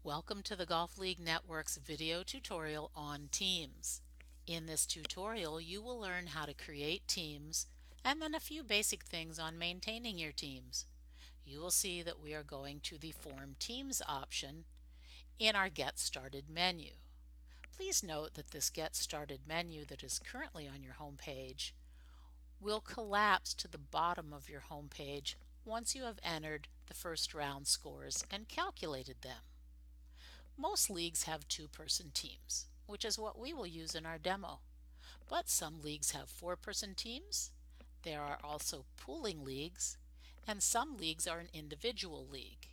Welcome to the Golf League Network's video tutorial on teams. In this tutorial, you will learn how to create teams and then a few basic things on maintaining your teams. You will see that we are going to the Form Teams option in our Get Started menu. Please note that this Get Started menu that is currently on your home page will collapse to the bottom of your home page once you have entered the first round scores and calculated them. Most leagues have two-person teams, which is what we will use in our demo. But some leagues have four-person teams. There are also pooling leagues, and some leagues are an individual league.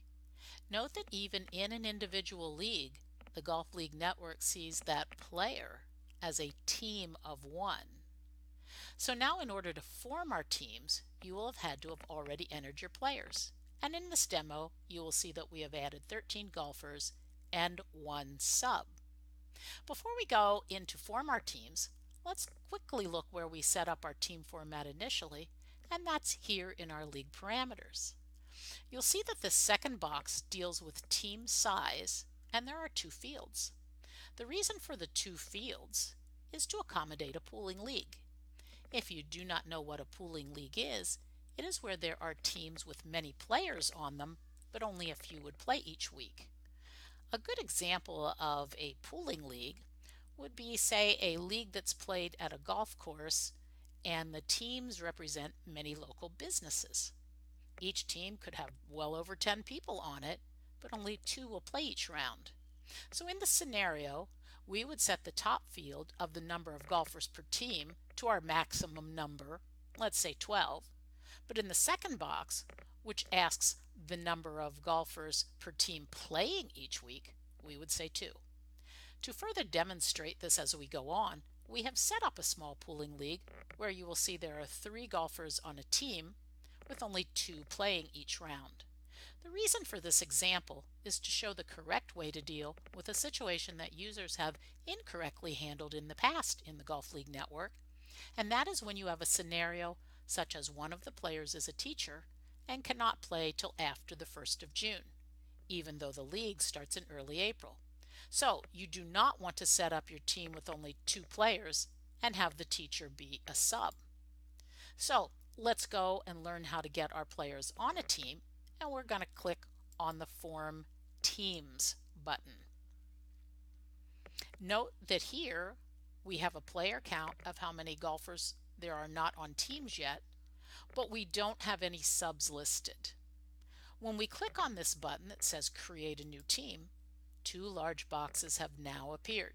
Note that even in an individual league, the Golf League Network sees that player as a team of one. So now in order to form our teams, you will have had to have already entered your players. And in this demo, you will see that we have added 13 golfers and one sub. Before we go in to form our teams, let's quickly look where we set up our team format initially, and that's here in our league parameters. You'll see that the second box deals with team size, and there are two fields. The reason for the two fields is to accommodate a pooling league. If you do not know what a pooling league is, it is where there are teams with many players on them, but only a few would play each week. A good example of a pooling league would be, say, a league that's played at a golf course and the teams represent many local businesses. Each team could have well over 10 people on it, but only 2 will play each round. So in this scenario, we would set the top field of the number of golfers per team to our maximum number, let's say 12. But in the second box, which asks the number of golfers per team playing each week, we would say 2. To further demonstrate this as we go on, we have set up a small pooling league where you will see there are 3 golfers on a team with only 2 playing each round. The reason for this example is to show the correct way to deal with a situation that users have incorrectly handled in the past in the Golf League Network, and that is when you have a scenario such as one of the players is a teacher and cannot play till after the 1st of June, even though the league starts in early April. So you do not want to set up your team with only 2 players and have the teacher be a sub. So let's go and learn how to get our players on a team, and we're going to click on the Form Teams button. Note that here we have a player count of how many golfers there are not on teams yet, but we don't have any subs listed. When we click on this button that says Create a New Team, 2 large boxes have now appeared.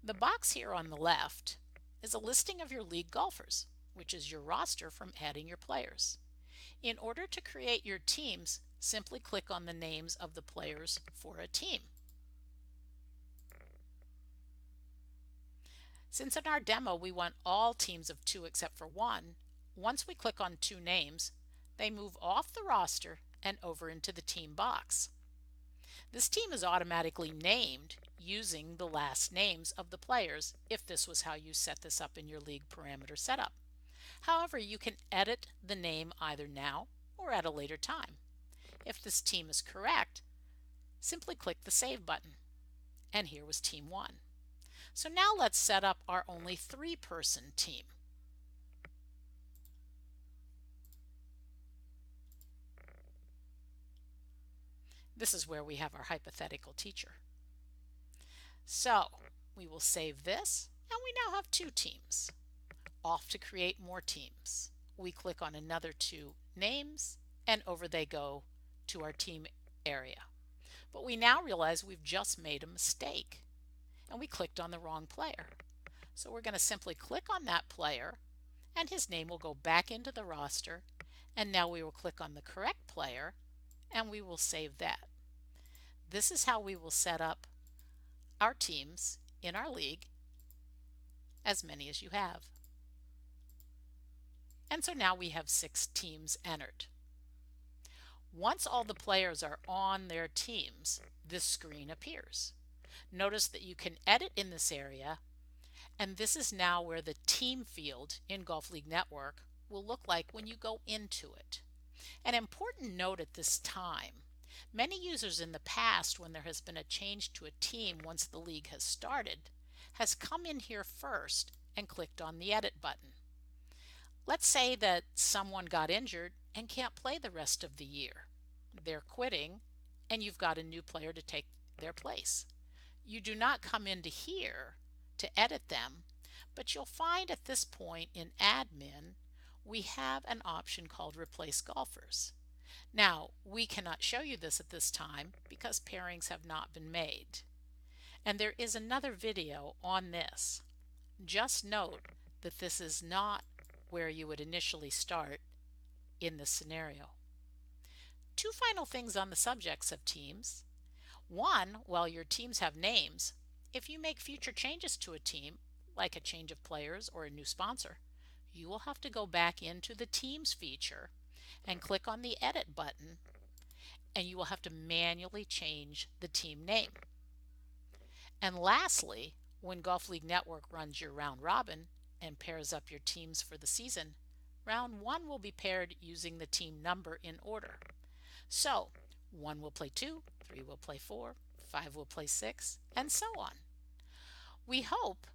The box here on the left is a listing of your league golfers, which is your roster from adding your players. In order to create your teams, simply click on the names of the players for a team. Since in our demo we want all teams of 2 except for 1, once we click on 2 names, they move off the roster and over into the team box. This team is automatically named using the last names of the players if this was how you set this up in your league parameter setup. However, you can edit the name either now or at a later time. If this team is correct, simply click the Save button. And here was Team 1. So now let's set up our only 3-person team. This is where we have our hypothetical teacher. So we will save this, and we now have 2 teams. Off to create more teams. We click on another 2 names, and over they go to our team area. But we now realize we've just made a mistake, and we clicked on the wrong player. So we're going to simply click on that player, and his name will go back into the roster, and now we will click on the correct player, and we will save that. This is how we will set up our teams in our league, as many as you have. And so now we have 6 teams entered. Once all the players are on their teams, this screen appears. Notice that you can edit in this area, and this is now where the team field in Golf League Network will look like when you go into it. An important note at this time Many users in the past, when there has been a change to a team once the league has started, has come in here first and clicked on the edit button. Let's say that someone got injured and can't play the rest of the year. They're quitting and you've got a new player to take their place. You do not come into here to edit them, but you'll find at this point in admin we have an option called replace golfers. Now, we cannot show you this at this time because pairings have not been made. And there is another video on this. Just note that this is not where you would initially start in this scenario. Two final things on the subjects of teams. One, while your teams have names, if you make future changes to a team, like a change of players or a new sponsor, you will have to go back into the Teams feature and click on the Edit button, and you will have to manually change the team name. And lastly, when Golf League Network runs your round robin and pairs up your teams for the season, round 1 will be paired using the team number in order. So 1 will play 2, 3 will play 4, 5 will play 6, and so on. We hope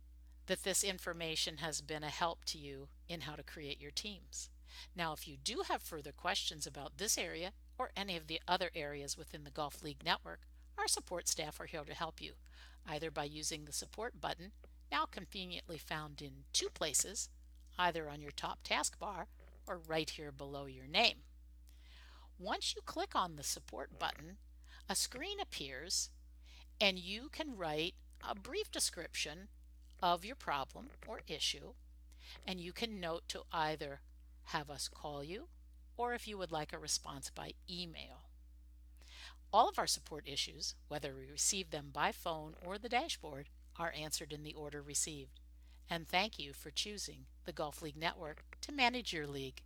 that this information has been a help to you in how to create your teams. Now, if you do have further questions about this area or any of the other areas within the Golf League Network, our support staff are here to help you, either by using the support button, now conveniently found in two places, either on your top taskbar or right here below your name. Once you click on the support button, a screen appears and you can write a brief description of your problem or issue, and you can note to either have us call you or if you would like a response by email. All of our support issues, whether we receive them by phone or the dashboard, are answered in the order received. And thank you for choosing the Golf League Network to manage your league.